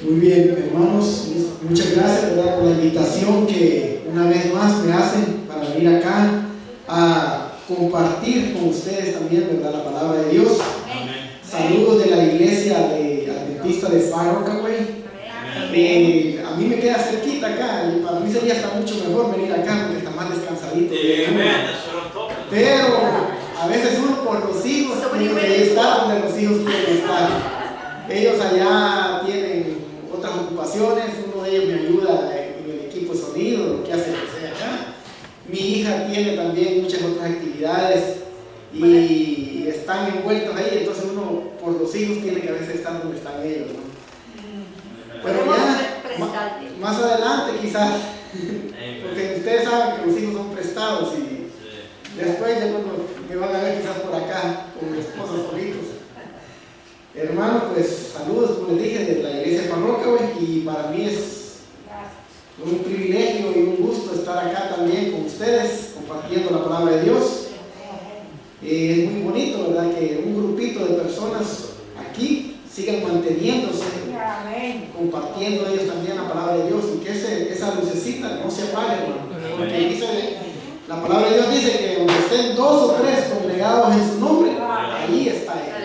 Muy bien, hermanos, muchas gracias, ¿verdad?, por la invitación que una vez más me hacen para venir acá a compartir con ustedes también, ¿verdad?, la palabra de Dios. Amén. Saludos de la iglesia de Adventista de Far Rockaway. A mí me queda cerquita acá y para mí sería hasta mucho mejor venir acá porque está más descansadito. Pero a veces uno por los hijos tiene que estar donde los hijos quieren estar. Ellos allá tienen otras ocupaciones, uno de ellos me ayuda en el equipo de sonido, lo que hace José acá. Mi hija tiene también muchas otras actividades y están envueltos ahí, entonces uno por los hijos tiene que a veces estar donde están ellos, ¿no? Pero ya más adelante quizás, porque ustedes saben que los hijos son prestados y después ya cuando me van a ver quizás por acá con mi esposa solitos. Hermanos, pues saludos, como les dije, de la iglesia parroquia, y para mí es un privilegio y un gusto estar acá también con ustedes, compartiendo la palabra de Dios. Es muy bonito, ¿verdad?, que un grupito de personas aquí sigan manteniéndose, compartiendo ellos también la palabra de Dios, y que esa lucecita no se apague, hermano, porque dice, la palabra de Dios dice que donde estén 2 o 3 congregados en su nombre, ahí está Él.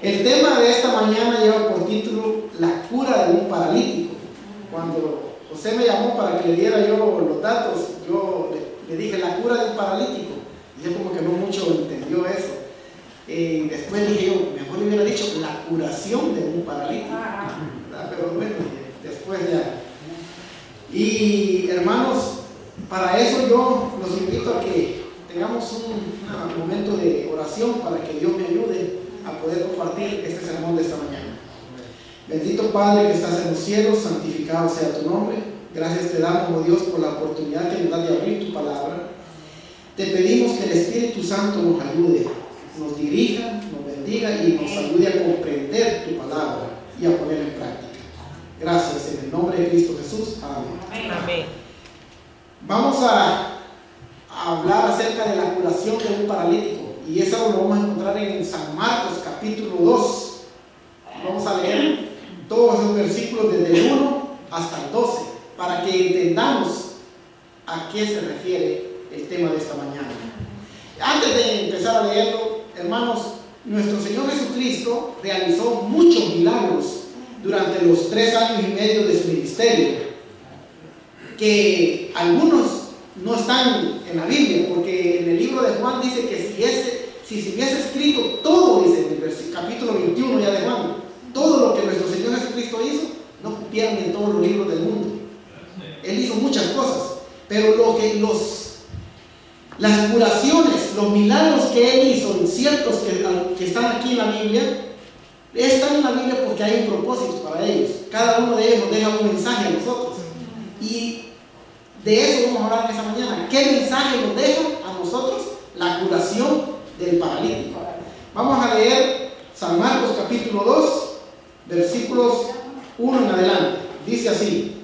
El tema de esta mañana lleva por título La cura de un paralítico. Cuando José me llamó para que le diera yo los datos, yo le dije la cura de un paralítico, y él como que no mucho entendió eso. Después dije yo, mejor le hubiera dicho la curación de un paralítico, ¿verdad? Pero bueno, después ya. Y hermanos, para eso yo los invito a que tengamos un momento de oración para que Dios me ayude a poder compartir este sermón de esta mañana. Bendito Padre que estás en los cielos, santificado sea tu nombre. Gracias te damos, oh Dios, por la oportunidad que nos das de abrir tu palabra. Te pedimos que el Espíritu Santo nos ayude, nos dirija, nos bendiga y nos ayude a comprender tu palabra y a ponerla en práctica. Gracias, en el nombre de Cristo Jesús. Amén. Amén. Vamos a hablar acerca de la curación de un paralítico, y eso lo vamos a encontrar en San Marcos capítulo 2. Vamos a leer todos esos versículos desde el 1 hasta el 12 para que entendamos a qué se refiere el tema de esta mañana. Antes de empezar a leerlo, hermanos, nuestro Señor Jesucristo realizó muchos milagros durante los 3 años y medio de su ministerio, que algunos no están en la Biblia, porque en el libro de Juan dice que si se hubiese escrito todo, dice en el capítulo 21 ya de Juan, todo lo que nuestro Señor Jesucristo hizo, no cupieran en todos los libros del mundo. Él hizo muchas cosas, pero las curaciones, los milagros que Él hizo, ciertos que están aquí en la Biblia, están en la Biblia porque hay un propósito para ellos. Cada uno de ellos nos deja un mensaje a nosotros, y de eso vamos a hablar en esta mañana. ¿Qué mensaje nos deja a nosotros la curación del paralítico? Vamos a leer San Marcos capítulo 2, versículos 1 en adelante. Dice así: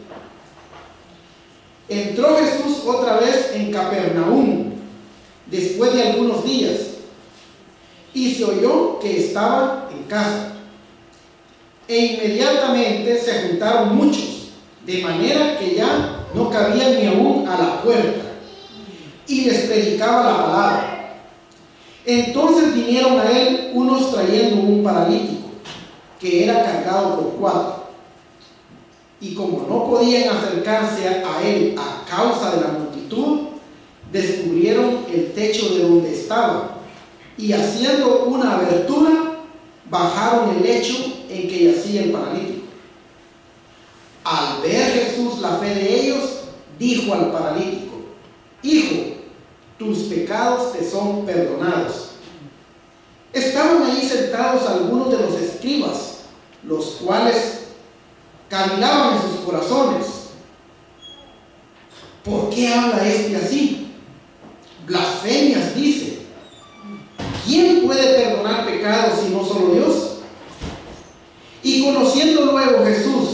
Entró Jesús otra vez en Capernaum después de algunos días, y se oyó que estaba en casa. E inmediatamente se juntaron muchos, de manera que ya no cabían ni aún a la puerta, y les predicaba la palabra. Entonces vinieron a él unos trayendo un paralítico, que era cargado por 4. Y como no podían acercarse a él a causa de la multitud, descubrieron el techo de donde estaba y haciendo una abertura, bajaron el lecho en que yacía el paralítico. Al ver Jesús la fe de ellos, dijo al paralítico: hijo, tus pecados te son perdonados. Estaban allí sentados algunos de los escribas, los cuales cavilaban en sus corazones: ¿por qué habla este así? Blasfemias dice. ¿Quién puede perdonar pecados sino solo Dios? Y conociendo luego Jesús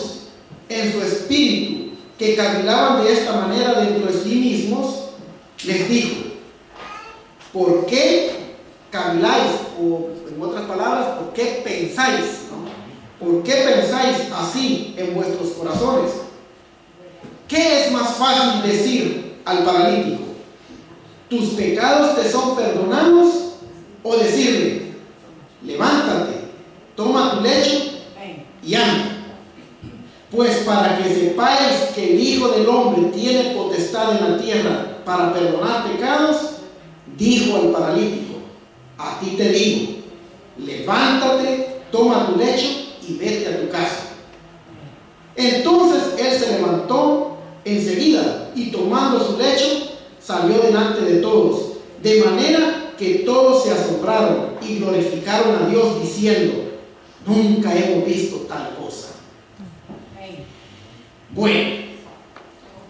en su espíritu que cavilaban de esta manera dentro de sí mismos, les dijo: ¿por qué caviláis? O en otras palabras, ¿por qué pensáis? ¿No? ¿Por qué pensáis así en vuestros corazones? ¿Qué es más fácil decir al paralítico: tus pecados te son perdonados? O decirle: levántate, toma tu lecho y anda. Pues para que sepáis que el Hijo del Hombre tiene potestad en la tierra para perdonar pecados, dijo al paralítico: a ti te digo, levántate, toma tu lecho y vete a tu casa. Entonces él se levantó enseguida y tomando su lecho salió delante de todos, de manera que todos se asombraron y glorificaron a Dios diciendo: nunca hemos visto tal cosa. Bueno,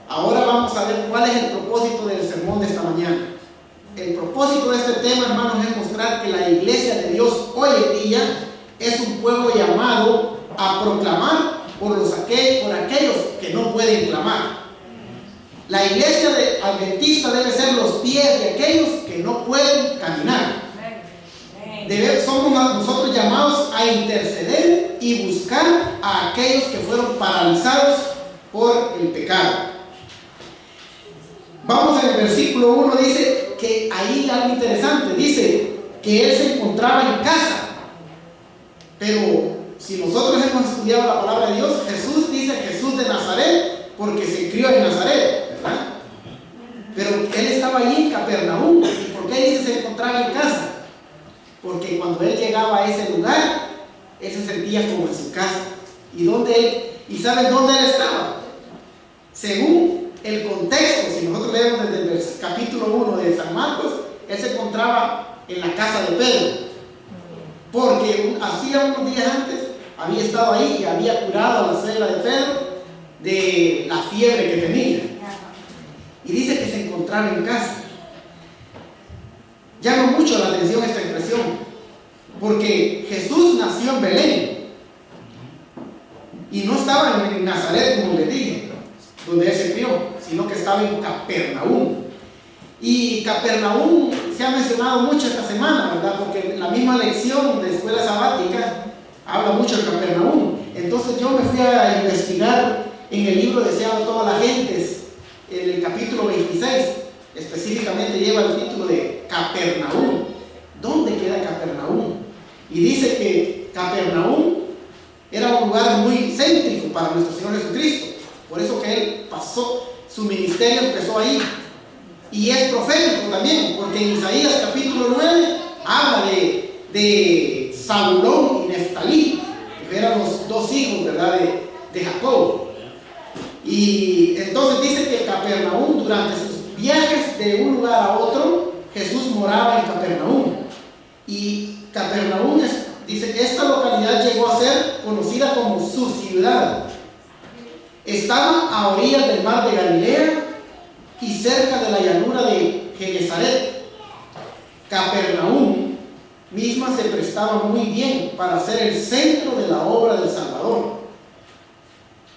ahora vamos a ver cuál es el propósito del sermón de esta mañana. El propósito de este tema, hermanos, es mostrar que la iglesia de Dios hoy en día es un pueblo llamado a proclamar por aquellos que no pueden clamar. La iglesia adventista debe ser los pies de aquellos que no pueden caminar. Somos nosotros llamados a interceder y buscar a aquellos que fueron paralizados por el pecado. Vamos en el versículo 1, dice que ahí hay algo interesante. Dice que él se encontraba en casa. Pero si nosotros hemos estudiado la palabra de Dios, Jesús dice Jesús de Nazaret porque se crió en Nazaret, ¿verdad? Pero él estaba allí en Capernaum. ¿Y por qué dice se encontraba en casa? Porque cuando él llegaba a ese lugar, él se sentía como en su casa. ¿Y saben dónde él estaba? Según el contexto, si nosotros leemos desde el capítulo 1 de San Marcos, él se encontraba en la casa de Pedro. Porque hacía unos días antes había estado ahí y había curado a la suegra de Pedro de la fiebre que tenía. Y dice que se encontraba en casa. Llama mucho la atención esta expresión, porque Jesús nació en Belén y no estaba en Nazaret, como les dije, donde él se crió, sino que estaba en Capernaum. Y Capernaum se ha mencionado mucho esta semana, ¿verdad? Porque la misma lección de escuela sabática habla mucho de Capernaum. Entonces yo me fui a investigar en el libro Deseado a todas las gentes, en el capítulo 26, específicamente lleva el título de Capernaum. ¿Dónde queda Capernaum? Y dice que Capernaum era un lugar muy céntrico para nuestro Señor Jesucristo. Por eso que él pasó, su ministerio empezó ahí. Y es profético también, porque en Isaías capítulo 9 habla de Zabulón y Neftalí, que eran los dos hijos, ¿verdad?, de Jacob. Y entonces dice que Capernaum, durante sus viajes de un lugar a otro, Jesús moraba en Capernaum. Y Capernaum, dice que esta localidad llegó a ser conocida como su ciudad. Estaba a orillas del mar de Galilea y cerca de la llanura de Genezaret. Capernaum misma se prestaba muy bien para ser el centro de la obra del Salvador.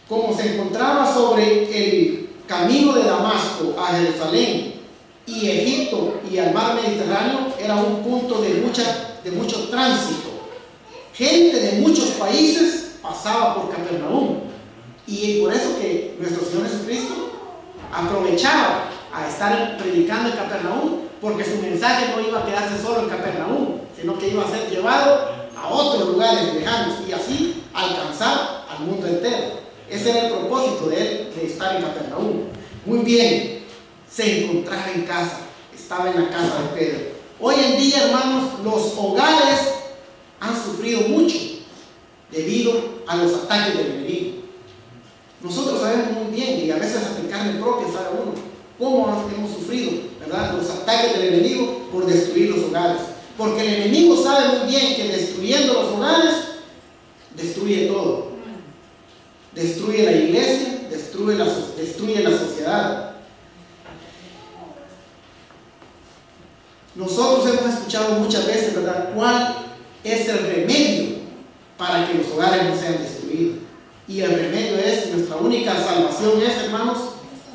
Como se encontraba sobre el camino de Damasco a Jerusalén y Egipto y al mar Mediterráneo, era un punto de mucho tránsito. Gente de muchos países pasaba por Capernaum, y por eso que nuestro Señor Jesucristo aprovechaba a estar predicando en Capernaum, porque su mensaje no iba a quedarse solo en Capernaum, sino que iba a ser llevado a otros lugares lejanos y así alcanzar al mundo entero. Ese era el propósito de él, de estar en Capernaum. Muy bien, se encontraba en casa, estaba en la casa de Pedro. Hoy en día, hermanos, los hogares han sufrido mucho debido a los ataques del enemigo. Nosotros sabemos muy bien, y a veces hasta en carne propia sabe uno, cómo hemos sufrido, ¿verdad?, los ataques del enemigo por destruir los hogares. Porque el enemigo sabe muy bien que destruyendo los hogares, destruye todo. Destruye la iglesia, destruye la sociedad. Nosotros hemos escuchado muchas veces, ¿verdad?, cuál es el remedio para que los hogares no sean destruidos. Y el remedio es, nuestra única salvación es, hermanos,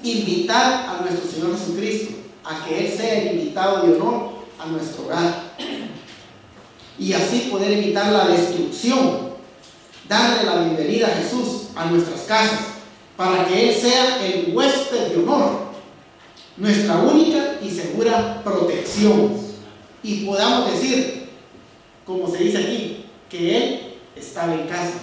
invitar a nuestro Señor Jesucristo a que Él sea el invitado de honor a nuestro hogar. Y así poder evitar la destrucción, darle la bienvenida a Jesús a nuestras casas, para que Él sea el huésped de honor, nuestra única y segura protección. Y podamos decir, como se dice aquí, que Él estaba en casa.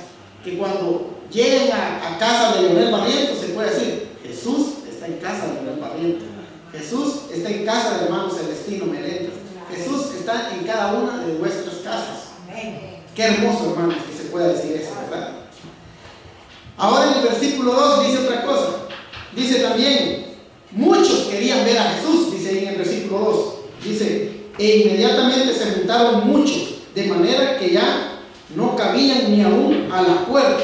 Que cuando lleguen a casa de Leonel Barrientos se puede decir, Jesús está en casa de Leonel Barrientos. Jesús está en casa de hermano Celestino Meléndez. Jesús está en cada una de vuestras casas. Qué hermoso, hermanos, que se pueda decir eso, ¿verdad? Ahora en el versículo 2 dice otra cosa. Dice también, muchos querían ver a Jesús, dice ahí en el versículo 2. Dice, e inmediatamente se juntaron muchos, de manera que ya no cabían ni aún a la puerta.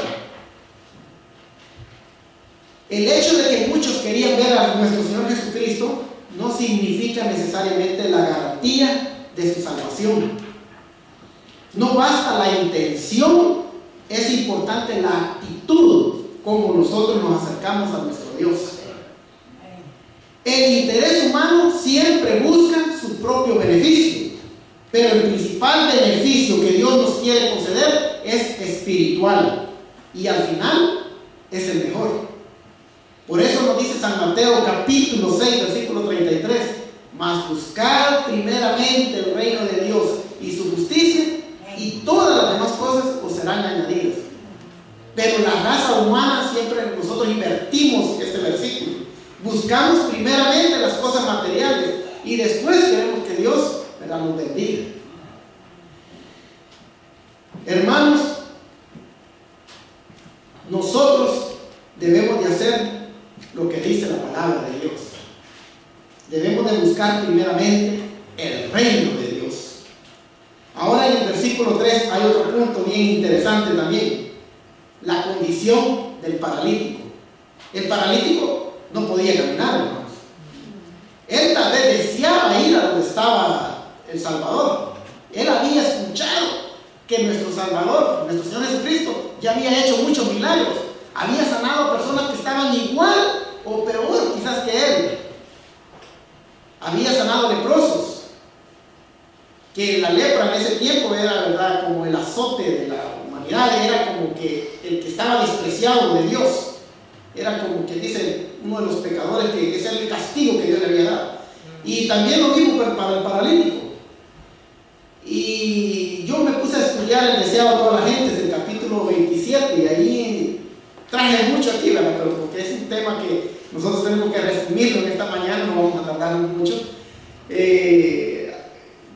El hecho de que muchos querían ver a nuestro Señor Jesucristo no significa necesariamente la garantía de su salvación. No basta la intención, es importante la actitud como nosotros nos acercamos a nuestro Dios. El interés humano siempre busca su propio beneficio, pero el principal beneficio que Dios nos quiere conceder es espiritual y al final es el mejor. Por eso nos dice San Mateo capítulo 6 versículo 33, mas buscad primeramente el reino de Dios y su justicia, y todas las demás cosas os serán añadidas. Pero la raza humana siempre nosotros invertimos este versículo. Buscamos primeramente las cosas materiales y después queremos que Dios nos bendiga. Hermanos, nosotros debemos de hacer lo que dice la palabra de Dios. Debemos de buscar primeramente el reino de Dios. Ahora en el versículo 3 hay otro punto bien interesante también. La condición del paralítico. El paralítico no podía caminar, hermanos. Él tal vez deseaba ir a donde estaba el Salvador. Él había escuchado que nuestro Salvador, nuestro Señor Jesucristo, ya había hecho muchos milagros. Había sanado a personas que estaban igual o peor quizás que él. Había sanado leprosos. Que la lepra en ese tiempo era, ¿verdad?, como el azote de la humanidad. Era como que el que estaba despreciado de Dios. Era como que dice uno de los pecadores que ese era el castigo que Dios le había dado. Y también lo mismo para el paralítico. Y yo me puse a estudiar el deseado a toda la gente, del capítulo 27, y ahí traje mucho aquí, ¿verdad? Pero porque es un tema que nosotros tenemos que resumirlo en esta mañana, no vamos a tardar mucho.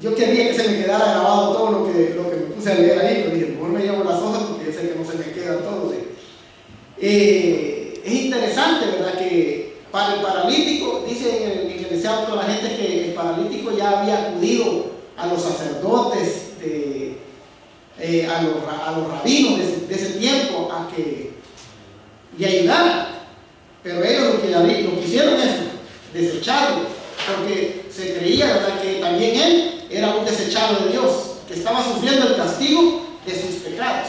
Yo quería que se me quedara grabado todo lo que me puse a leer ahí, pero dije, mejor me llevo las hojas porque yo sé que no se me queda todo. Es interesante, ¿verdad?, que para el paralítico, dice en el deseado a toda la gente que el paralítico ya había acudido a los sacerdotes, a los rabinos de ese tiempo a que le ayudaran. Pero ellos lo que hicieron es desecharlo, porque se creía, ¿verdad?, que también él era un desechado de Dios, que estaba sufriendo el castigo de sus pecados.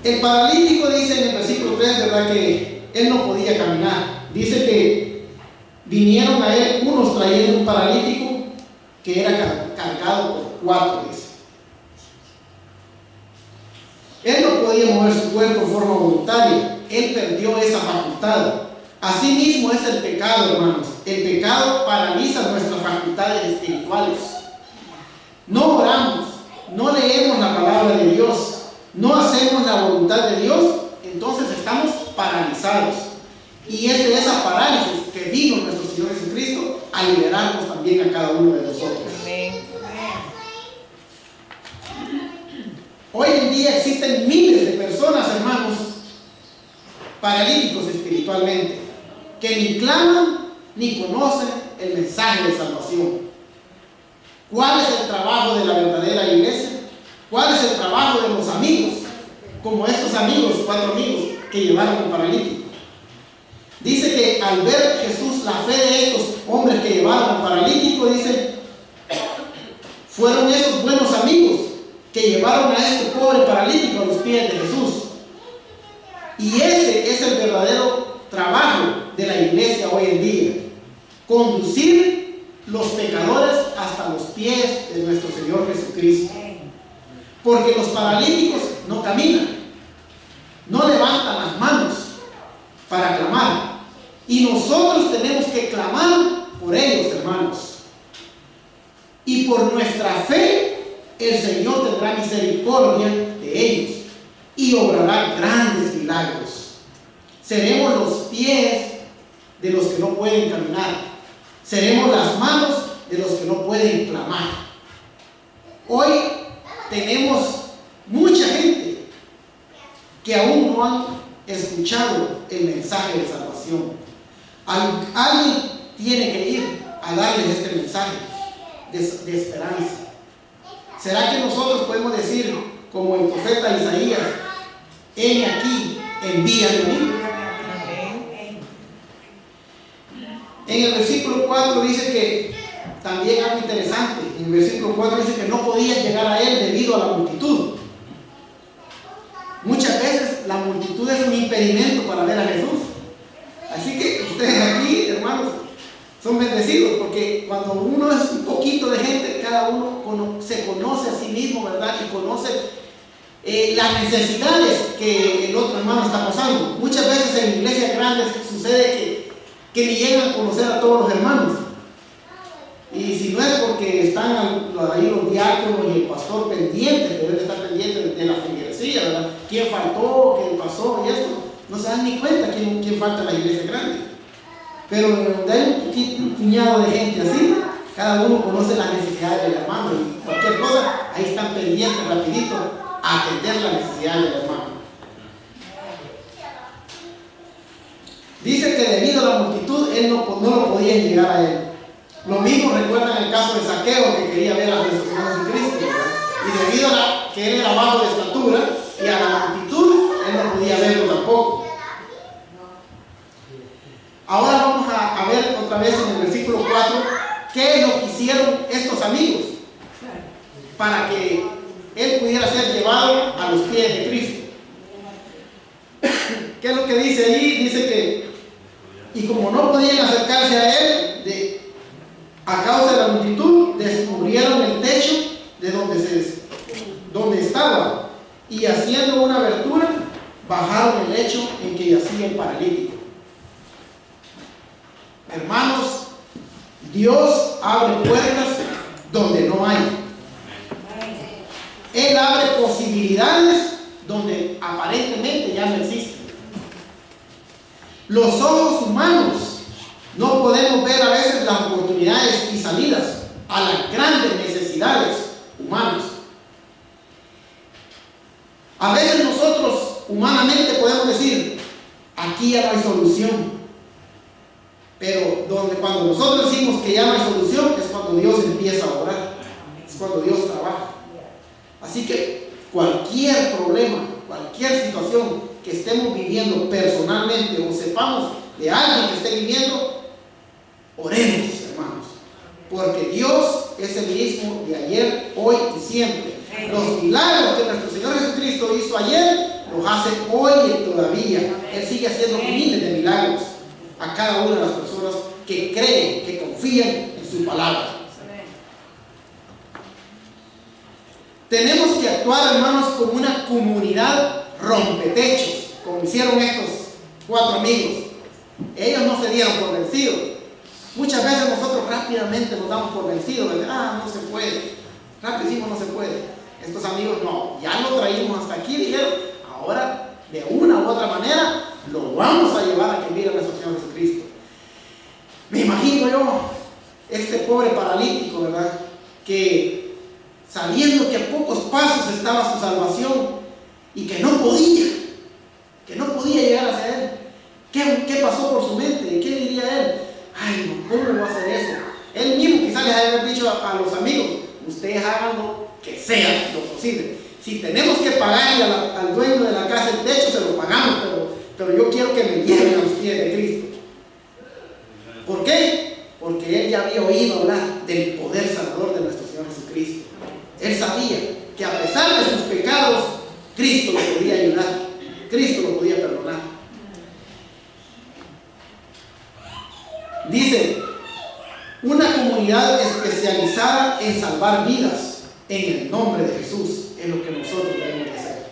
El paralítico dice en el versículo 3, ¿verdad?, que él no podía caminar. Dice que vinieron a él unos trayendo un paralítico que era cargado por 4, dice. Él no podía mover su cuerpo en forma voluntaria. Él perdió esa facultad. Así mismo es el pecado, hermanos. El pecado paraliza nuestras facultades espirituales. No oramos, no leemos la palabra de Dios, no hacemos la voluntad de Dios, entonces estamos paralizados. Y es de esa parálisis que vino nuestro Señor Jesucristo a liberarnos también a cada uno de nosotros. Hoy en día existen miles de personas, hermanos, paralíticos espiritualmente, que ni claman ni conocen el mensaje de salvación. ¿Cuál es el trabajo de la verdadera iglesia? ¿Cuál es el trabajo de los amigos? Como estos amigos, 4 amigos que llevaron un paralítico. Dice que al ver Jesús la fe de estos hombres que llevaron un paralítico, dice, fueron esos buenos amigos que llevaron a este pobre paralítico a los pies de Jesús. Y ese es el verdadero trabajo de la iglesia hoy en día: conducir los pecadores hasta los pies de nuestro Señor Jesucristo. Porque los paralíticos no caminan, no levantan las manos para clamar, y nosotros tenemos que clamar por ellos, hermanos. Y por nuestra fe el Señor tendrá misericordia de ellos y obrará grandes milagros. Seremos los pies de los que no pueden caminar, seremos las manos de los que no pueden clamar. Hoy tenemos mucha gente que aún no han escuchado el mensaje de salvación. Alguien tiene que ir a darles este mensaje de esperanza. ¿Será que nosotros podemos decir, como el profeta Isaías, heme aquí, envíame a mí? En el versículo 4 dice que también algo interesante. En el versículo 4 dice que no podían llegar a él debido a la multitud. Muchas veces la multitud es un impedimento para ver a Jesús. Así que ustedes aquí, hermanos, son bendecidos, porque cuando uno es un poquito de gente, cada uno se conoce a sí mismo, ¿verdad? Y conoce las necesidades que el otro hermano está pasando. Muchas veces en iglesias grandes sucede que ni llegan a conocer a todos los hermanos. Y si no es porque están ahí los diáconos y el pastor pendientes, que deben estar pendientes de la feligresía, ¿verdad? ¿Quién faltó? ¿Quién pasó? Y esto, no se dan ni cuenta quién falta en la iglesia grande. Pero donde hay un puñado de gente así, cada uno conoce las necesidades del hermano, y cualquier cosa, ahí están pendientes rapidito a atender las necesidades del hermano. Dice que debido a la multitud, él no lo podían llegar a él. Lo mismo recuerdan el caso de Zaqueo, que quería ver a nuestro Señor Jesucristo, ¿verdad? Y debido a que él era bajo de estatura y a la multitud, él no podía verlo tampoco. Ahora vamos a ver otra vez en el versículo 4 qué es lo que hicieron estos amigos para que él pudiera ser llevado a los pies de Cristo. ¿Qué es lo que dice ahí? Dice que, y como no podían acercarse a él a causa de la multitud, descubrieron el techo de donde estaba, y haciendo una abertura bajaron el lecho en que yacía el paralítico. Hermanos, Dios abre puertas donde no hay. Él abre posibilidades donde aparentemente ya no existen. Los ojos humanos no podemos ver a veces las oportunidades y salidas a las grandes necesidades humanas. A veces nosotros humanamente podemos decir, aquí ya no hay solución. Pero cuando nosotros decimos que ya no hay solución, es cuando Dios empieza a obrar, es cuando Dios trabaja. Así que cualquier problema, cualquier situación que estemos viviendo personalmente o sepamos de alguien que esté viviendo, oremos, hermanos, porque Dios es el mismo de ayer, hoy y siempre. Los milagros que nuestro Señor Jesucristo hizo ayer, los hace hoy y todavía. Él sigue haciendo miles de milagros a cada una de las personas que creen, que confían en su palabra. Tenemos que actuar, hermanos, como una comunidad rompetechos, como hicieron estos 4 amigos. Ellos no se dieron por vencidos. Muchas veces nosotros rápidamente nos damos por vencidos, ¿verdad? No se puede. Rapidísimo no se puede. Estos amigos no, ya lo traímos hasta aquí, dijeron, ahora de una u otra manera lo vamos a llevar a que mire a nuestro que sabiendo que a pocos pasos estaba su salvación y que no podía llegar hacia él, ¿qué pasó por su mente? ¿Qué diría él? Ay, no, ¿cómo va a hacer eso? Él mismo quizás les haya dicho a los amigos, ustedes hagan lo que sea, lo posible. Si tenemos que pagarle al dueño de la casa el techo, se lo pagamos, pero yo quiero que me lleven a los pies de Cristo. ¿Por qué? Porque él ya había oído hablar del poder sanador de nuestro Señor Jesucristo. Él sabía que a pesar de sus pecados, Cristo lo podía ayudar, Cristo lo podía perdonar. Dice, una comunidad especializada en salvar vidas en el nombre de Jesús es lo que nosotros debemos de hacer.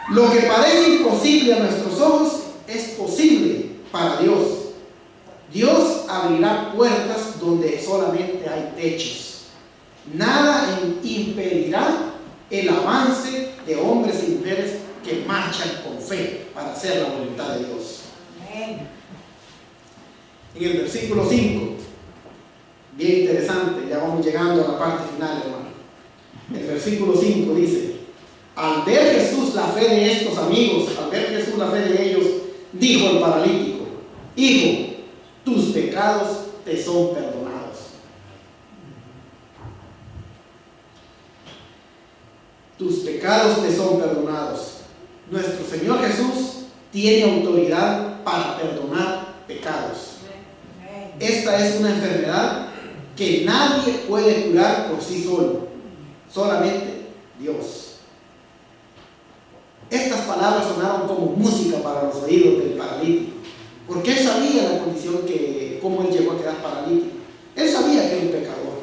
Lo que parece imposible a nuestros ojos es posible para Dios. Dios abrirá puertas donde solamente hay techos. Nada impedirá el avance de hombres y mujeres que marchan con fe para hacer la voluntad de Dios. En el versículo 5, bien interesante, ya vamos llegando a la parte final, hermano. El versículo 5 dice, al ver Jesús la fe de estos amigos, al ver Jesús la fe de ellos, dijo al paralítico, hijo, tus pecados te son perdonados. Tus pecados te son perdonados. Nuestro Señor Jesús tiene autoridad para perdonar pecados. Esta es una enfermedad que nadie puede curar por sí solo, solamente Dios. Estas palabras sonaron como música para los oídos del paralítico, porque él sabía la condición cómo él llegó a quedar paralítico. Él sabía que era un pecador.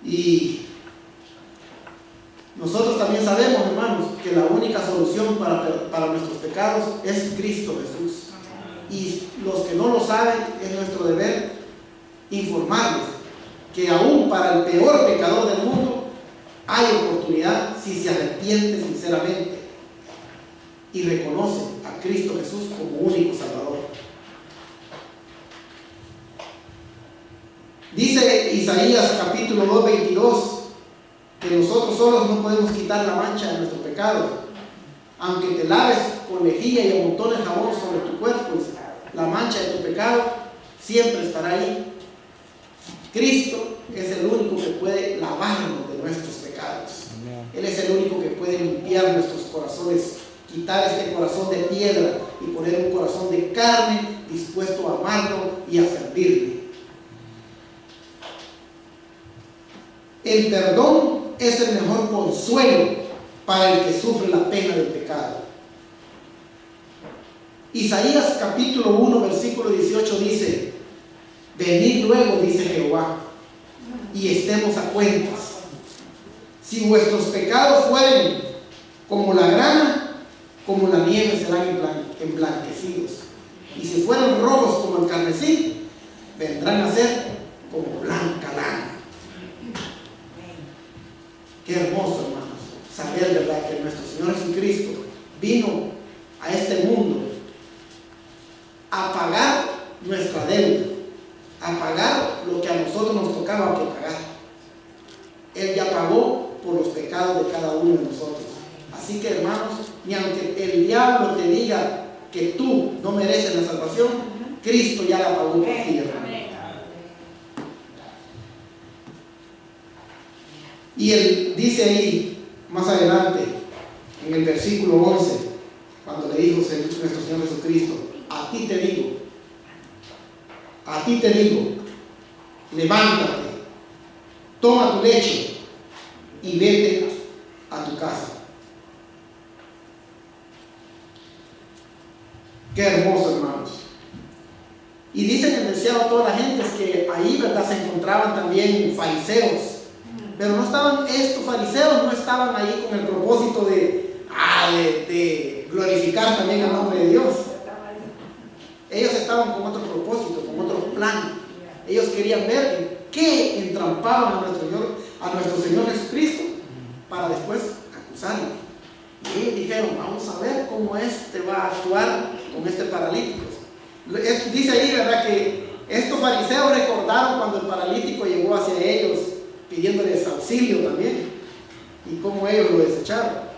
Y nosotros también sabemos, hermanos, que la única solución para nuestros pecados es Cristo Jesús. Y los que no lo saben, es nuestro deber informarles que aún para el peor pecador del mundo hay oportunidad si se arrepiente sinceramente y reconoce a Cristo Jesús como único Salvador. Dice Isaías capítulo 2, 22, que nosotros solos no podemos quitar la mancha de nuestro pecado. Aunque te laves con lejía y amontones jabón sobre tu cuerpo, la mancha de tu pecado siempre estará ahí. Cristo es el único que puede lavarnos de nuestros pecados. Él es el único que puede limpiar nuestros corazones, quitar este corazón de piedra y poner un corazón de carne dispuesto a amarlo y a servirle. El perdón es el mejor consuelo para el que sufre la pena del pecado. Isaías capítulo 1 versículo 18 dice, venid luego, dice Jehová, y estemos a cuentas. Si vuestros pecados fueren como la grana, como la nieve serán emblanquecidos. Y si fueran rojos como el carmesí, vendrán a ser como blanca lana. Qué hermoso, hermanos, saber, ¿verdad?, que nuestro Señor Jesucristo vino a este mundo a pagar nuestra deuda, a pagar lo que a nosotros nos tocaba que pagar. Él ya pagó por los pecados de cada uno de nosotros. Así que, hermanos, ni aunque el diablo te diga que tú no mereces la salvación, Cristo ya la pagó por ti, hermano. Y él dice ahí, más adelante, en el versículo 11, cuando le dijo nuestro Señor Jesucristo, a ti te digo, levántate, toma tu lecho y vete a tu casa. Qué hermoso, hermanos. Y dicen el deseado a toda la gente es que ahí, ¿verdad?, se encontraban también fariseos. Pero no estaban, estos fariseos no estaban ahí con el propósito de glorificar también el nombre de Dios. Ellos estaban con otro propósito, con otro plan. Ellos querían ver en qué entrampaban a nuestro Señor Jesucristo para después acusarlo. Y ellos dijeron, vamos a ver cómo va a actuar con este paralítico. Dice ahí, ¿verdad?, que Estos fariseos recordaron cuando el paralítico llegó hacia ellos pidiéndoles auxilio también, y cómo ellos lo desecharon.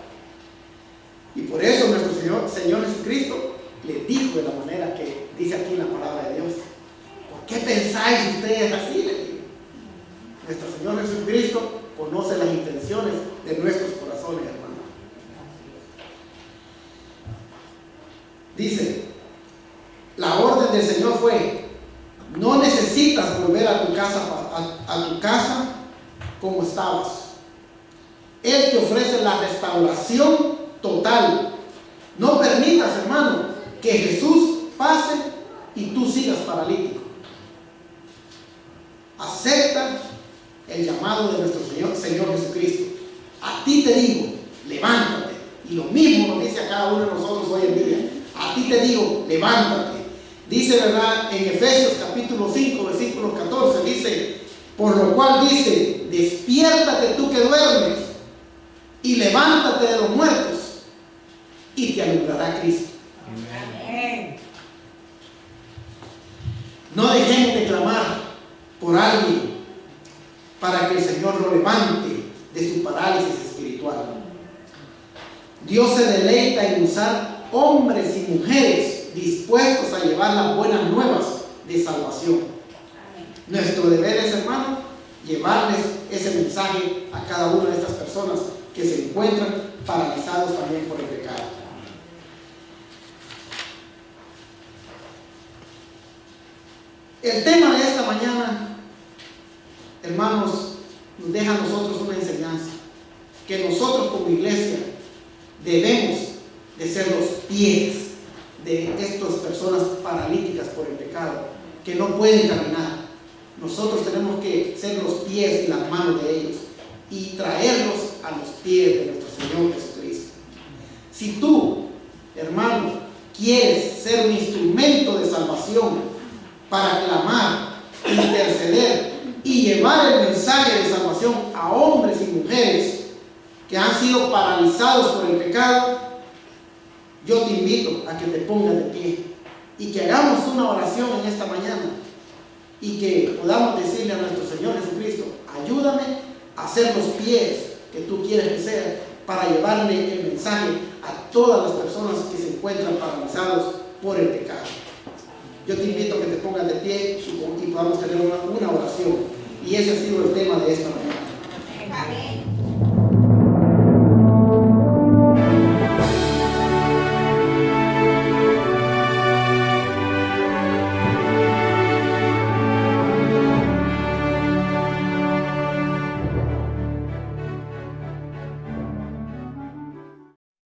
Y por eso nuestro Señor Jesucristo les dijo de la manera que dice aquí en la palabra de Dios: ¿por qué pensáis ustedes así? Les digo. Nuestro Señor Jesucristo conoce las intenciones de nuestros corazones, hermano. Dice, la orden del Señor fue: no necesitas volver a tu casa como estabas. Él te ofrece la restauración total. No permitas, hermano, que Jesús pase y tú sigas paralítico. Acepta el llamado de nuestro Señor Jesucristo. A ti te digo, levántate. Y lo mismo nos dice a cada uno de nosotros hoy en día. A ti te digo, levántate. Dice, ¿verdad? En Efesios capítulo 5, versículo 14, dice: por lo cual dice, despiértate tú que duermes, y levántate de los muertos, y te alumbrará Cristo. Amén. No dejemos de clamar por alguien para que el Señor lo levante de su parálisis espiritual. Dios se deleita en usar hombres y mujeres dispuestos a llevar las buenas nuevas de salvación. Nuestro deber es, hermano, llevarles ese mensaje a cada una de estas personas que se encuentran paralizados también por el pecado. El tema de esta mañana, hermanos, nos deja a nosotros una enseñanza: que nosotros como iglesia debemos de ser los pies de estas personas paralíticas por el pecado, que no pueden caminar. Nosotros tenemos que ser los pies y las manos de ellos y traerlos a los pies de nuestro Señor Jesucristo. Si tú, hermano, quieres ser un instrumento de salvación para clamar, interceder y llevar el mensaje de salvación a hombres y mujeres que han sido paralizados por el pecado, yo te invito a que te pongas de pie y que hagamos una oración en esta mañana y que podamos decirle a nuestro Señor Jesucristo: ayúdame a ser los pies que tú quieres que sea para llevarle el mensaje a todas las personas que se encuentran paralizados por el pecado. Yo te invito a que te pongas de pie y podamos tener una oración, y ese ha sido el tema de esta mañana.